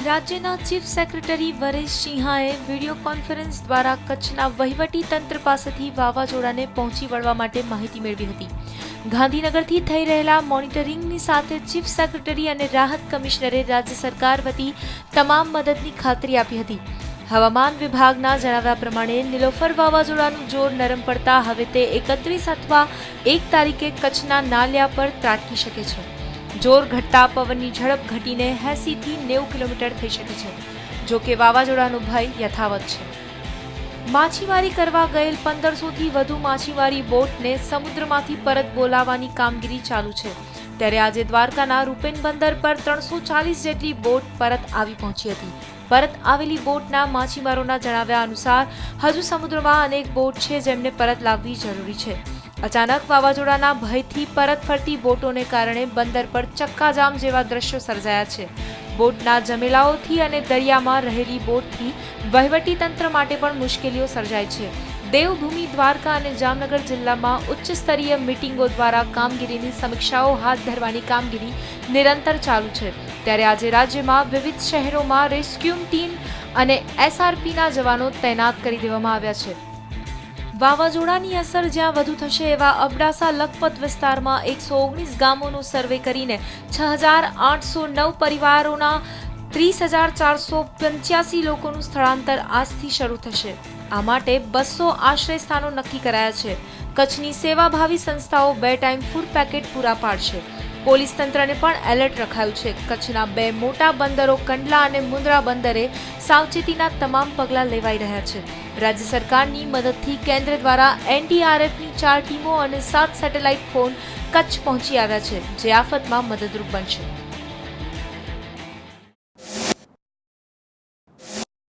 રાજ્યના chief secretary વરેશ સિંહાએ video conference દ્વારા કચ્છના વહીવટી તંત્ર પાસેથી વાવાઝોડાને પહોંચી વળવા માટે માહિતી મેળવી હતી. ગાંધીનગરથી થઈ રહેલા મોનિટરિંગની સાથે ચીફ સેક્રેટરી અને રાહત કમિશનરે રાજ્ય સરકાર વતી તમામ મદદની ખાતરી આપી હતી. હવામાન વિભાગના જણાવ્યા પ્રમાણે નિલોફર વાવાઝોડાનું જોર નરમ પડતા હવે તે 31 અથવા 1 તારીખે કચ્છના નાલિયા પર ત્રાટકી શકે છે. જોર ઘટતા પવનની ઝડપ ઘટીને 80 થી 90 કિલોમીટર થઈ શકે છે. જો કે વાવાઝોડાનો ભય યથાવત છે. માછીમારી કરવા ગયેલ 1500 થી વધુ માછીમારી બોટને સમુદ્રમાંથી પરત બોલાવવાની કામગીરી ચાલુ છે. ત્યારે આજે દ્વારકાના રૂપેન બંદર પર 340 જેટલી બોટ પરત આવી પહોંચી હતી. પરત આવેલી બોટના માછીમારોના જણાવ્યા અનુસાર હજુ સમુદ્રમાં અનેક બોટ છે જેમને પરત લાવવી જરૂરી છે. અચાનક વાવાઝોડાના ભયથી પરત ફરતી બોટોને કારણે બંદર પર ચક્કાજામ જેવા દ્રશ્યો સર્જાયા છે. બોટના જમેલાઓથી અને દરિયામાં રહેલી બોટથી વહીવટી તંત્ર માટે પણ મુશ્કેલીઓ સર્જાય છે. દેવભૂમિ દ્વારકા અને જામનગર જિલ્લામાં ઉચ્ચ સ્તરીય મીટિંગો દ્વારા કામગીરીની સમીક્ષાઓ હાથ ધરવાની કામગીરી નિરંતર ચાલુ છે. ત્યારે આજે રાજ્યમાં વિવિધ શહેરોમાં રેસ્ક્યુ ટીમ અને એસઆરપીના જવાનો તૈનાત કરી દેવામાં આવ્યા છે. વાવાઝોડાની અસર જ્યાં વધુ થશે એવા અબડાસા લખપત વિસ્તારમાં 119 ગામોનો સર્વે કરીને 6809 પરિવારોના 30,485 લોકોનું સ્થળાંતર આજથી શરૂ થશે. આ માટે 200 આશ્રય સ્થાનો નક્કી કરાયા છે. કચ્છની સેવાભાવી સંસ્થાઓ 2 ટાઈમ ફૂડ પેકેટ પૂરા પાડશે. પોલીસ તંત્રને પણ એલર્ટ રખાયું છે. કચ્છના 2 મોટા બંદરો કંડલા અને મુન્દ્રા બંદરે સાવચેતીના તમામ પગલાં લેવાઈ રહ્યા છે. રાજ્ય સરકારની મદદથી કેન્દ્ર દ્વારા એનડીઆરએફની 4 ટીમો અને 7 સેટેલાઇટ ફોન કચ્છ પહોંચી આવ્યા છે, જે આફતમાં મદદરૂપ બનશે.